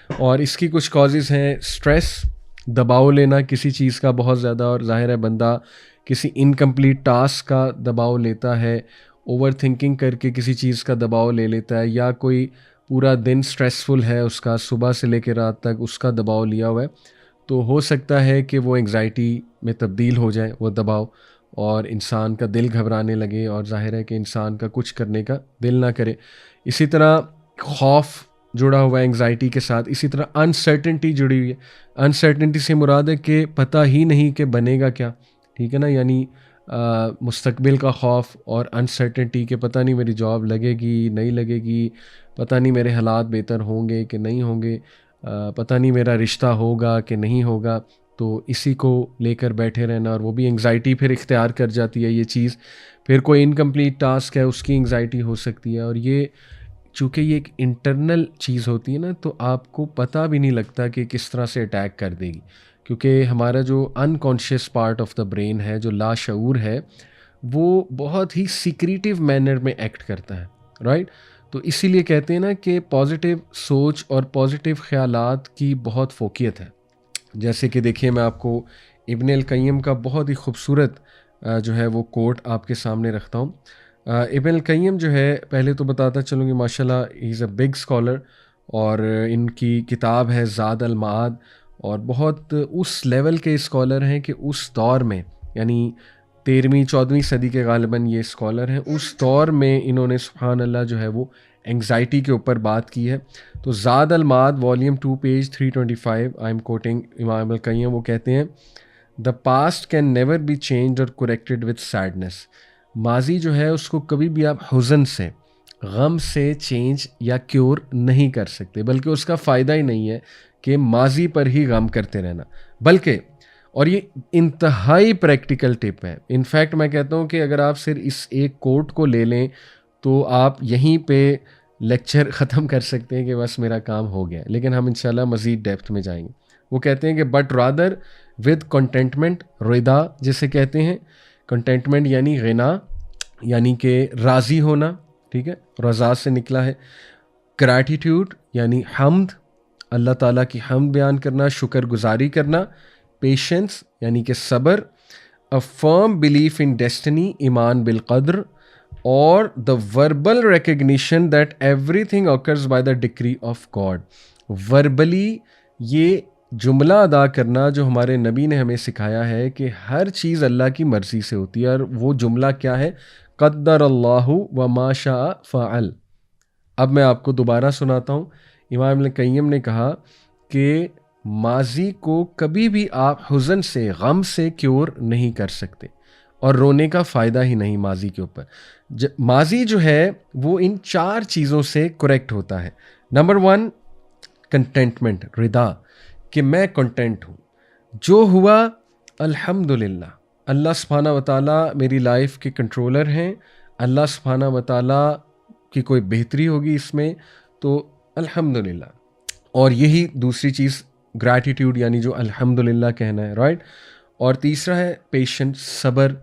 और इसकी कुछ कॉजेज़ हैं स्ट्रेस, दबाव लेना किसी चीज़ का बहुत ज़्यादा, और ज़ाहिर है बंदा किसी इनकम्प्लीट टास्क का दबाव लेता है, ओवर थिंकिंग करके किसी चीज़ का दबाव ले लेता है, या कोई पूरा दिन स्ट्रेसफुल है उसका सुबह से लेकर रात तक उसका दबाव लिया हुआ है, तो हो सकता है कि वो एंग्जाइटी में तब्दील हो जाए वो दबाव, और इंसान का दिल घबराने लगे, और ज़ाहिर है कि इंसान का कुछ करने का दिल ना करे। इसी तरह खौफ जुड़ा हुआ है एंग्जाइटी के साथ, इसी तरह अनसर्टेनिटी जुड़ी हुई है। अनसर्टेनिटी से मुराद है कि पता ही नहीं कि बनेगा क्या, ठीक है ना, यानी मुस्तकबिल का खौफ और अनसर्टेनिटी के पता नहीं मेरी जॉब लगेगी नहीं लगेगी, पता नहीं मेरे हालात बेहतर होंगे कि नहीं होंगे, पता नहीं मेरा रिश्ता होगा कि नहीं होगा। तो इसी को लेकर बैठे रहना, और वो भी एंग्जाइटी फिर इख्तियार कर जाती है ये चीज़। फिर कोई इनकम्प्लीट टास्क है उसकी एंग्जाइटी हो सकती है, और ये चूँकि ये एक इंटरनल चीज़ होती है ना, तो आपको पता भी नहीं लगता कि किस तरह से अटैक कर देगी, क्योंकि हमारा जो unconscious part of the brain है, जो लाशऊर है, वो बहुत ही सीक्रेटिव मैनर में एक्ट करता है, राइट। तो इसीलिए कहते हैं ना कि पॉजिटिव सोच और पॉजिटिव ख़यालात की बहुत फोकियत है। जैसे कि देखिए, मैं आपको इब्न अल क़य्यिम का बहुत ही खूबसूरत जो है वो कोट आपके सामने रखता हूँ। इब्न अल क़य्यिम जो है, पहले तो बताता चलूँ कि माशाल्लाह he is a big scholar, और इनकी किताब है ज़ाद अल माद, और बहुत उस लेवल के स्कॉलर हैं कि उस दौर में, यानी 13वीं 14वीं सदी के गालिबन ये स्कॉलर हैं, उस दौर में इन्होंने सुभान अल्लाह जो है वो एंग्जाइटी के ऊपर बात की है। तो ज़ाद अल माद volume 2 page 325, I am quoting इमाम अल क़य्यिम, वो कहते हैं the past can never be changed और करेक्टेड विद सैडनेस। माजी जो है उसको कभी भी आप हुज़न से, गम से चेंज या क्योर नहीं कर सकते, बल्कि उसका फ़ायदा ही नहीं है कि माजी पर ही गम करते रहना, बल्कि, और ये इंतहाई प्रैक्टिकल टिप है। इनफैक्ट मैं कहता हूँ कि अगर आप सिर्फ इस एक कोट को ले लें तो आप यहीं पे लेक्चर ख़त्म कर सकते हैं कि बस मेरा काम हो गया, लेकिन हम इंशाल्लाह मज़ीद डेप्थ में जाएंगे। वो कहते हैं कि बट रादर विद कंटेंटमेंट, रिदा जिसे कहते हैं, कंटेंटमेंट यानी गिना, यानी कि राज़ी होना, ठीक है, रज़ा से निकला है। ग्रैटिट्यूड यानी हम्द, अल्लाह ताला की हम्द बयान करना, शुक्रगुजारी करना। पेशेंस यानी कि सब्र। A firm belief in destiny, ईमान बिल कद्र। और the verbal recognition that everything occurs by the decree of God. Verbally ये जुमला अदा करना जो हमारे नबी ने हमें सिखाया है कि हर चीज़ अल्लाह की मर्ज़ी से होती है, और वो जुमला क्या है, क़द्दर अल्लाहु व मा शाअ फ़अल। अब मैं आपको दोबारा सुनाता हूँ। इमाम इब्न क़य्यिम ने कहा कि माजी को कभी भी आप हुज़न से, गम से क्योर नहीं कर सकते, और रोने का फ़ायदा ही नहीं माजी के ऊपर। माजी जो है वो इन 4 चीज़ों से करेक्ट होता है। नंबर 1 कंटेंटमेंट, रिदा, कि मैं कंटेंट हूँ, जो हुआ अल्हम्दुलिल्लाह, अल्लाह सुब्हाना व तआला मेरी लाइफ के कंट्रोलर हैं, अल्लाह सुब्हाना व तआला की कोई बेहतरी होगी इसमें, तो अल्हम्दुलिल्लाह। और यही दूसरी चीज़ ग्रैटिट्यूड, यानी जो अल्हम्दुलिल्लाह कहना है, राइट। और तीसरा है पेशेंस, सब्र,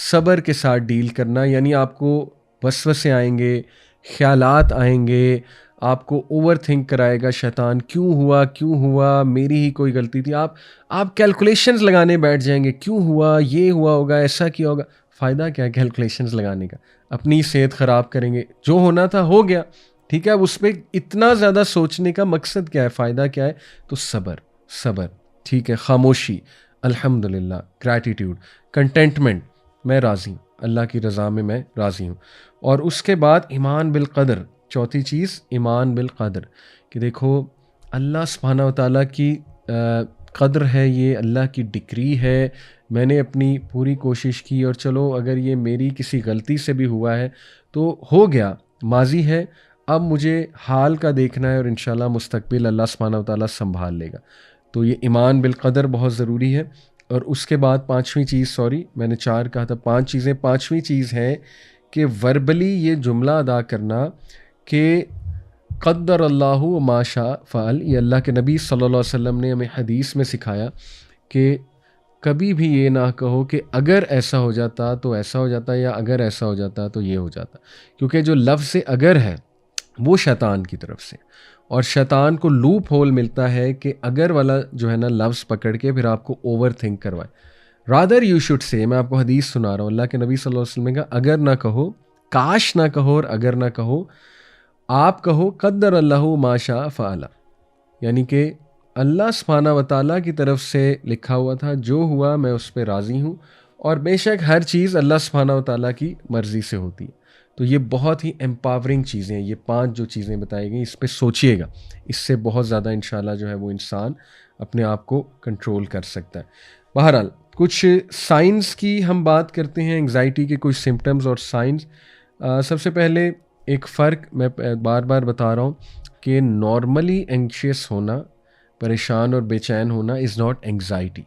सब्र के साथ डील करना, यानी आपको वसवसे आएंगे, ख्यालात आएंगे, आपको ओवर थिंक कराएगा शैतान, क्यों हुआ, मेरी ही कोई गलती थी, आप कैलकुलेशंस लगाने बैठ जाएंगे, क्यों हुआ, ये हुआ होगा, ऐसा किया होगा। फ़ायदा क्या है कैलकुलेशंस लगाने का, अपनी सेहत ख़राब करेंगे, जो होना था हो गया, ठीक है। अब उस पर इतना ज़्यादा सोचने का मकसद क्या है, फ़ायदा क्या है। तो सब्र, सब्र, ठीक है, खामोशी, अल्हम्दुलिल्लाह, ग्रैटिट्यूड, कंटेंटमेंट, मैं राज़ी हूँ, अल्लाह की रज़ा में मैं राज़ी हूँ। और उसके बाद ईमान बिल क़द्र, चौथी चीज़ ईमान बिल क़द्र, कि देखो अल्लाह सुब्हाना व तआला की क़द्र है, ये अल्लाह की डिक्री है, मैंने अपनी पूरी कोशिश की, और चलो अगर ये मेरी किसी गलती से भी हुआ है तो हो गया, माजी है, अब मुझे हाल का देखना है, और इंशाल्लाह मुस्तकबिल अल्लाह सुब्हाना व तआला संभाल लेगा। तो ये ईमान बिल क़द्र बहुत ज़रूरी है। और उसके बाद पाँचवीं चीज़, सॉरी मैंने 4 कहा था, 5 चीज़ें, पाँचवीं चीज़ है कि वर्बली ये जुमला अदा करना कि क़द्दर अल्लाहु मा शाअ फ़अल। ये अल्लाह के नबी सल्लल्लाहु अलैहि वसल्लम ने हमें हदीस में सिखाया कि कभी भी ये ना कहो कि अगर ऐसा हो जाता तो ऐसा हो जाता, या अगर ऐसा हो जाता तो ये हो जाता, क्योंकि जो लफ्ज़ अगर है वो शैतान की तरफ से, और शैतान को लूप होल मिलता है कि अगर वाला जो है ना लफ्ज़ पकड़ के फिर आपको ओवर थिंक करवाए। रादर यू शुड से, मैं आपको हदीस सुना रहा हूँ, अल्लाह के नबी सल्लल्लाहु अलैहि वसल्लम ने कहा अगर ना कहो, काश ना कहो और अगर ना कहो, आप कहो कद्दर अल्लाहु माशा फ़अला, यानी कि अल्लाह सुब्हाना व तआला की तरफ से लिखा हुआ था, जो हुआ मैं उस पर राज़ी हूँ, और बेशक हर चीज़ अल्लाह सुब्हाना व तआला की मर्ज़ी से होती है। तो ये बहुत ही एम्पावरिंग चीज़ें हैं, ये 5 जो चीज़ें बताई गई, इस पे सोचिएगा। इससे बहुत ज़्यादा इंशाल्लाह जो है वो इंसान अपने आप को कंट्रोल कर सकता है। बहरहाल कुछ साइंस की हम बात करते हैं, एंग्ज़ायटी के कुछ सिम्पटम्स और साइंस। सबसे पहले एक फ़र्क मैं बार बार बता रहा हूँ कि नॉर्मली एंग्शियस होना, परेशान और बेचैन होना इज़ नॉट एंग्ज़ायटी,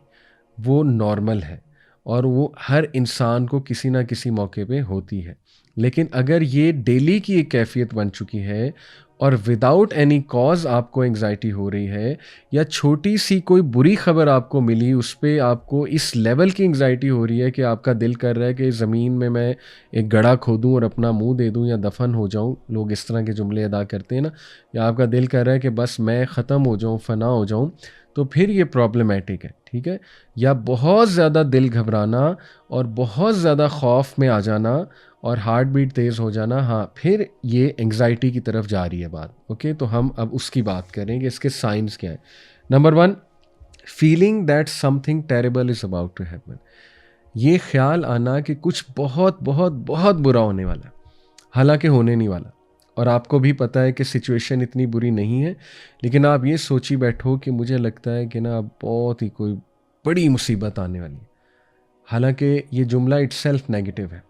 वो नॉर्मल है और वो हर इंसान को किसी ना किसी मौके पे होती है। लेकिन अगर ये डेली की एक कैफ़ियत बन चुकी है और विदाउट एनी कॉज़ आपको एंग्ज़ायटी हो रही है, या छोटी सी कोई बुरी ख़बर आपको मिली, उस पे आपको इस लेवल की एंग्ज़ायटी हो रही है कि आपका दिल कर रहा है कि ज़मीन में मैं एक गड्ढा खोदूँ और अपना मुँह दे दूँ या दफ़न हो जाऊँ, लोग इस तरह के जुमले अदा करते हैं ना, या आपका दिल कर रहा है कि बस मैं ख़त्म हो जाऊँ, फ़ना हो जाऊँ, तो फिर ये प्रॉब्लमैटिक है, ठीक है? या बहुत ज़्यादा दिल घबराना और बहुत ज़्यादा खौफ में आ जाना और हार्ट बीट तेज़ हो जाना, हाँ, फिर ये एंग्ज़ायटी की तरफ जा रही है बात। ओके, तो हम अब उसकी बात करेंगे, इसके साइंस क्या हैं। Number 1, feeling that something terrible is about to happen. ये ख्याल आना कि कुछ बहुत बहुत बहुत बुरा होने वाला है, हालांकि होने नहीं वाला, और आपको भी पता है कि सिचुएशन इतनी बुरी नहीं है, लेकिन आप ये सोची बैठो कि मुझे लगता है कि ना अब बहुत ही कोई बड़ी मुसीबत आने वाली है। हालांकि ये जुमला इट्सेल्फ नेगेटिव है।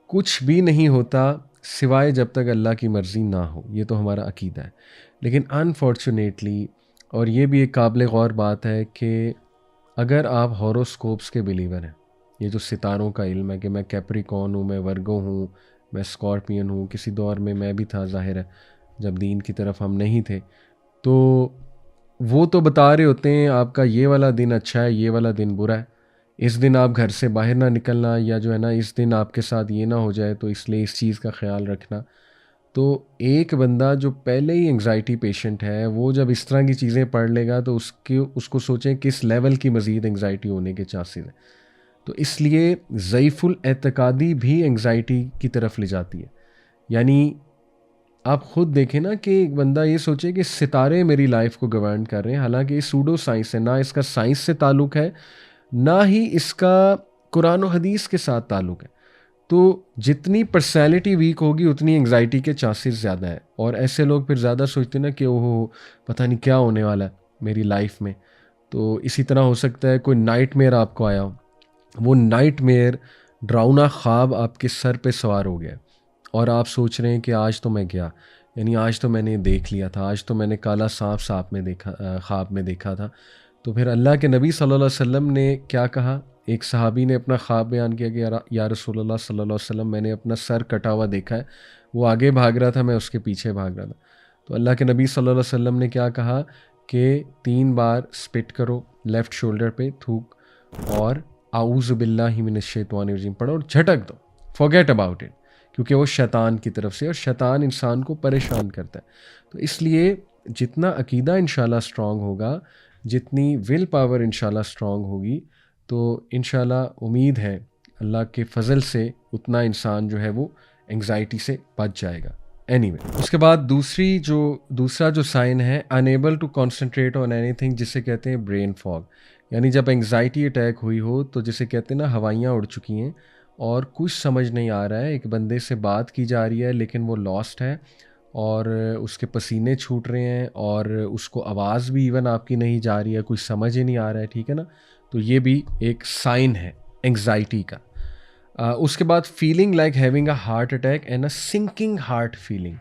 कुछ भी नहीं होता सिवाय जब तक अल्लाह की मर्ज़ी ना हो, ये तो हमारा अकीदा है। लेकिन अनफॉर्चुनेटली, और ये भी एक काबिल गौर बात है कि अगर आप हॉरोस्कोप्स के बिलीवर हैं, ये जो सितारों का इल्म है कि मैं कैप्रिकॉर्न हूँ, मैं वर्गो हूँ, मैं स्कॉर्पियन हूँ, किसी दौर में मैं भी था, ज़ाहिर है, जब दीन की तरफ हम नहीं थे, तो वो तो बता रहे होते हैं आपका ये वाला दिन अच्छा है, ये वाला दिन बुरा है, इस दिन आप घर से बाहर ना निकलना, या जो है ना इस दिन आपके साथ ये ना हो जाए, तो इसलिए इस चीज़ का ख्याल रखना। तो एक बंदा जो पहले ही एंग्जाइटी पेशेंट है, वो जब इस तरह की चीज़ें पढ़ लेगा तो उसको सोचें किस लेवल की मज़ीद एंग्जाइटी होने के चांसेस हैं। तो इसलिए ज़ईफ़ुल एतकादी भी एंग्जाइटी की तरफ ले जाती है। यानी आप खुद देखें ना कि एक बंदा ये सोचे कि सितारे मेरी लाइफ को गवर्न कर रहे हैं, हालांकि ये सूडो साइंस है, ना इसका साइंस से ताल्लुक़ है, ना ही इसका कुरान और हदीस के साथ ताल्लुक़ है। तो जितनी पर्सनैलिटी वीक होगी उतनी एंग्जाइटी के चांसेस ज़्यादा है, और ऐसे लोग फिर ज़्यादा सोचते हैं ना कि ओहो पता नहीं क्या होने वाला है मेरी लाइफ में। तो इसी तरह हो सकता है कोई नाइटमेयर आपको आया हो, वो नाइटमेयर डरावना ख्वाब आपके सर पे सवार हो गया है, और आप सोच रहे हैं कि आज तो मैं गया, यानी आज तो मैंने देख लिया था, आज तो मैंने काला सांप में देखा, ख्वाब में देखा था। तो फिर अल्लाह के नबी सल्लल्लाहु अलैहि वसल्लम ने क्या कहा, एक सहाबी ने अपना ख्वाब बयान किया कि या रसूलल्लाह सल्लल्लाहु अलैहि वसल्लम, मैंने अपना सर कटा हुआ देखा है, वो आगे भाग रहा था, मैं उसके पीछे भाग रहा था। तो अल्लाह के नबी सल्लल्लाहु अलैहि वसल्लम ने क्या कहा कि 3 बार स्पिट करो लेफ़्ट शोल्डर पे थूक, और आऊज़ु बिल्लाहि मिनश शैतानिर रजीम पढ़ो और झटक दो, फॉरगेट अबाउट इट, क्योंकि वो शैतान की तरफ से, और शैतान इंसान को परेशान करता है। तो इसलिए जितना अकीदा इंशाल्लाह स्ट्रॉन्ग होगा, जितनी विल पावर इंशाल्लाह स्ट्रॉन्ग होगी, तो इंशाल्लाह उम्मीद है अल्लाह के फ़ज़ल से उतना इंसान जो है वो एंग्जाइटी से बच जाएगा। एनीवे, उसके बाद दूसरा जो साइन है, unable to concentrate on anything, जिसे कहते हैं ब्रेन फॉग। यानी जब एंग्जाइटी अटैक हुई हो तो जिसे कहते हैं ना हवाइयाँ उड़ चुकी हैं और कुछ समझ नहीं आ रहा है, एक बंदे से बात की जा रही है लेकिन वो लॉस्ट है, और उसके पसीने छूट रहे हैं, और उसको आवाज़ भी इवन आपकी नहीं जा रही है, कुछ समझ ही नहीं आ रहा है, ठीक है ना। तो ये भी एक साइन है एंग्जाइटी का। उसके बाद feeling like having a heart attack and a sinking heart feeling,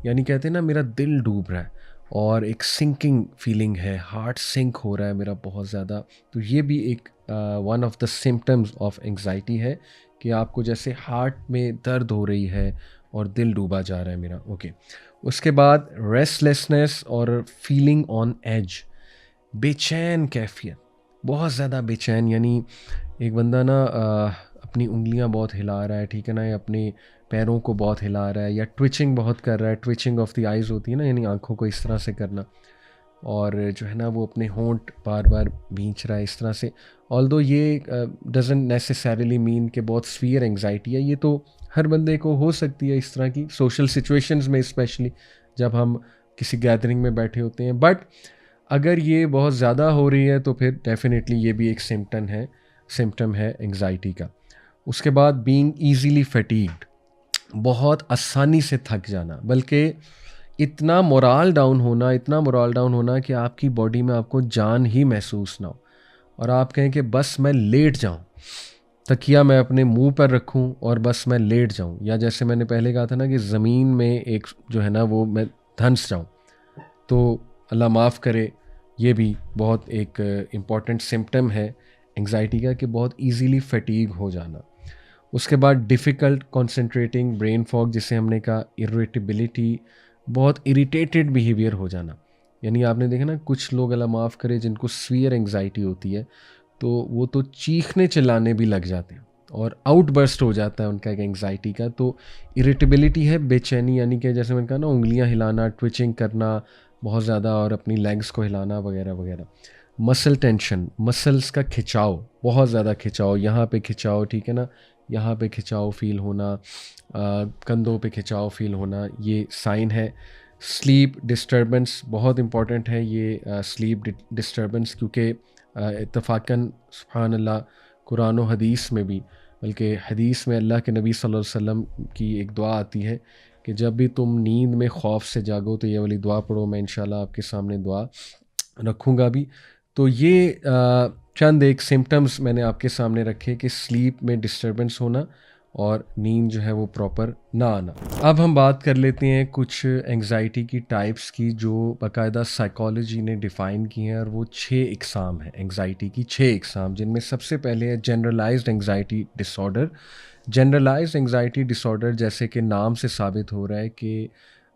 यानी कहते हैं ना मेरा दिल डूब रहा है और एक सिंकिंग फीलिंग है, हार्ट सिंक हो रहा है मेरा बहुत ज़्यादा। तो ये भी एक one of the symptoms of anxiety है कि आपको जैसे हार्ट में दर्द हो रही है और दिल डूबा जा रहा है मेरा। ओके, उसके बाद रेस्टलेसनेस और फीलिंग ऑन एज, बेचैन कैफियत, बहुत ज़्यादा बेचैन, यानी एक बंदा ना अपनी उंगलियां बहुत हिला रहा है, ठीक है ना, या अपने पैरों को बहुत हिला रहा है या ट्विचिंग बहुत कर रहा है, ट्विचिंग ऑफ द आइज़ होती है ना, यानी आँखों को इस तरह से करना, और जो है ना वो अपने होंठ बार बार भींच रहा है इस तरह से। ऑल्दो ये डजंट नेसेसरीली मीन कि बहुत सीवियर एंग्जाइटी है, ये तो हर बंदे को हो सकती है इस तरह की सोशल सिचुएशंस में, स्पेशली जब हम किसी गैदरिंग में बैठे होते हैं। बट अगर ये बहुत ज़्यादा हो रही है तो फिर डेफिनेटली ये भी एक सिम्टम है एंग्जाइटी का। उसके बाद बीइंग ईजीली फैटीग्ड, बहुत आसानी से थक जाना, बल्कि इतना मोराल डाउन होना कि आपकी बॉडी में आपको जान ही महसूस ना हो और आप कहें कि बस मैं लेट जाऊं, तकिया मैं अपने मुंह पर रखूं और बस मैं लेट जाऊं, या जैसे मैंने पहले कहा था ना कि ज़मीन में एक जो है ना वो मैं धंस जाऊं, तो अल्लाह माफ़ करे, ये भी बहुत एक इम्पॉर्टेंट सिम्टम है एंग्जाइटी का, कि बहुत इजीली फटीग हो जाना। उसके बाद डिफ़िकल्ट कॉन्सेंट्रेटिंग ब्रेन फॉग, जिसे हमने कहा इरिटेबिलिटी, बहुत इरिटेटेड बिहेवियर हो जाना। यानी आपने देखा ना कुछ लोग, अल्लाह माफ़ करे, जिनको सीवियर एंग्जाइटी होती है तो वो तो चीखने चिल्लाने भी लग जाते हैं और आउटबर्स्ट हो जाता है उनका एक एंग्जाइटी का। तो इरिटेबिलिटी है बेचैनी, यानी कि जैसे मैंने कहा ना, उंगलियां हिलाना, ट्विचिंग करना बहुत ज़्यादा और अपनी लेग्स को हिलाना वगैरह वगैरह। मसल टेंशन, मसल्स का खिंचाव, बहुत ज़्यादा खिंचाव, यहाँ पे खिंचाव, ठीक है ना, यहाँ पे खिंचाव फील होना, कंधों पे खिंचाव फील होना, ये साइन है। स्लीप डिस्टर्बेंस बहुत इम्पॉर्टेंट है ये, स्लीप डिस्टर्बेंस, क्योंकि इत्तफ़ाक़न सुभान अल्लाह कुरान और हदीस में भी, बल्कि हदीस में अल्लाह के नबी सल्लल्लाहु अलैहि वसल्लम की एक दुआ आती है कि जब भी तुम नींद में खौफ से जागो तो ये वाली दुआ पढ़ो, मैं इंशाल्लाह आपके सामने दुआ रखूँगा भी। तो ये चंद एक सिम्टम्स मैंने आपके सामने रखे कि स्लीप में डिस्टर्बेंस होना और नींद जो है वो प्रॉपर ना आना। अब हम बात कर लेते हैं कुछ एंग्जाइटी की टाइप्स की, जो बाकायदा साइकोलॉजी ने डिफ़ाइन की हैं, और वो 6 इकसाम हैं एंग्जाइटी की, 6 इकसाम, जिनमें सबसे पहले है generalised anxiety disorder. Generalised anxiety disorder, जैसे कि नाम से साबित हो रहा है कि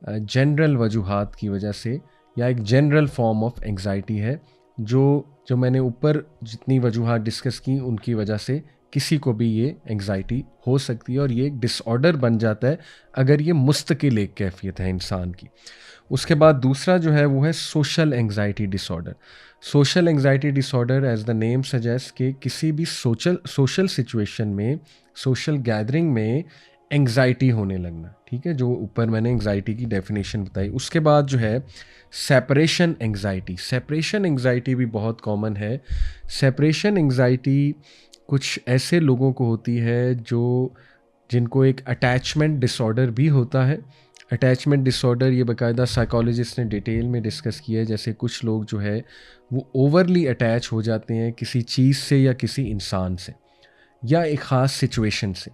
जनरल वजूहात की वजह से, या एक जनरल फॉर्म ऑफ एंग्जाइटी है, जो मैंने ऊपर जितनी वजूहात डिस्कस की उनकी वजह से किसी को भी ये एंग्जाइटी हो सकती है, और ये एक डिसऑर्डर बन जाता है अगर ये मुस्तकिल एक कैफियत है इंसान की। उसके बाद दूसरा जो है वो है social anxiety disorder. Social anxiety disorder, as the name suggest, कि किसी भी सोशल सिचुएशन में, सोशल गैदरिंग में एंग्जाइटी होने लगना, ठीक है, जो ऊपर मैंने एंग्जाइटी की डेफिनेशन बताई। उसके बाद जो है सेपरेशन एंग्जाइटी। सेपरेशन एंग्जाइटी भी बहुत कॉमन है। सेपरेशन एंग्जाइटी कुछ ऐसे लोगों को होती है जिनको एक अटैचमेंट डिसऑर्डर भी होता है। अटैचमेंट डिसऑर्डर ये बाकायदा साइकोलॉजिस्ट ने डिटेल में डिस्कस किया है। जैसे कुछ लोग जो है वो ओवरली अटैच हो जाते हैं किसी चीज़ से या किसी इंसान से या एक ख़ास सिचुएशन से।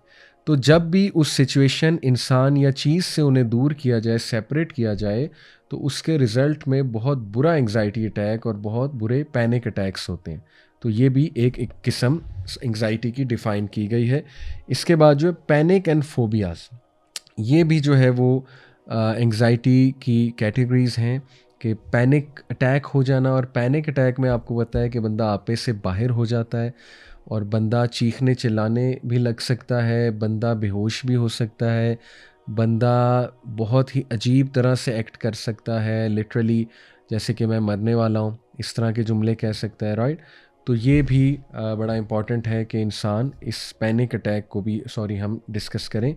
तो जब भी उस सिचुएशन, इंसान या चीज़ से उन्हें दूर किया जाए, सेपरेट किया जाए, तो उसके रिज़ल्ट में बहुत बुरा एंग्जाइटी अटैक और बहुत बुरे पैनिक अटैक्स होते हैं। तो ये भी एक किस्म एंग्जाइटी की डिफ़ाइन की गई है। इसके बाद जो है पैनिक एंड फोबियाज़, ये भी जो है वो एंग्जाइटी की कैटेगरीज़ हैं कि पैनिक अटैक हो जाना। और पैनिक अटैक में आपको पता है कि बंदा आपे से बाहर हो जाता है और बंदा चीखने चिल्लाने भी लग सकता है, बंदा बेहोश भी हो सकता है, बंदा बहुत ही अजीब तरह से एक्ट कर सकता है, लिटरली जैसे कि मैं मरने वाला हूँ, इस तरह के जुमले कह सकता है, राइट। तो ये भी बड़ा इम्पॉर्टेंट है कि इंसान इस पैनिक अटैक को भी हम डिस्कस करें।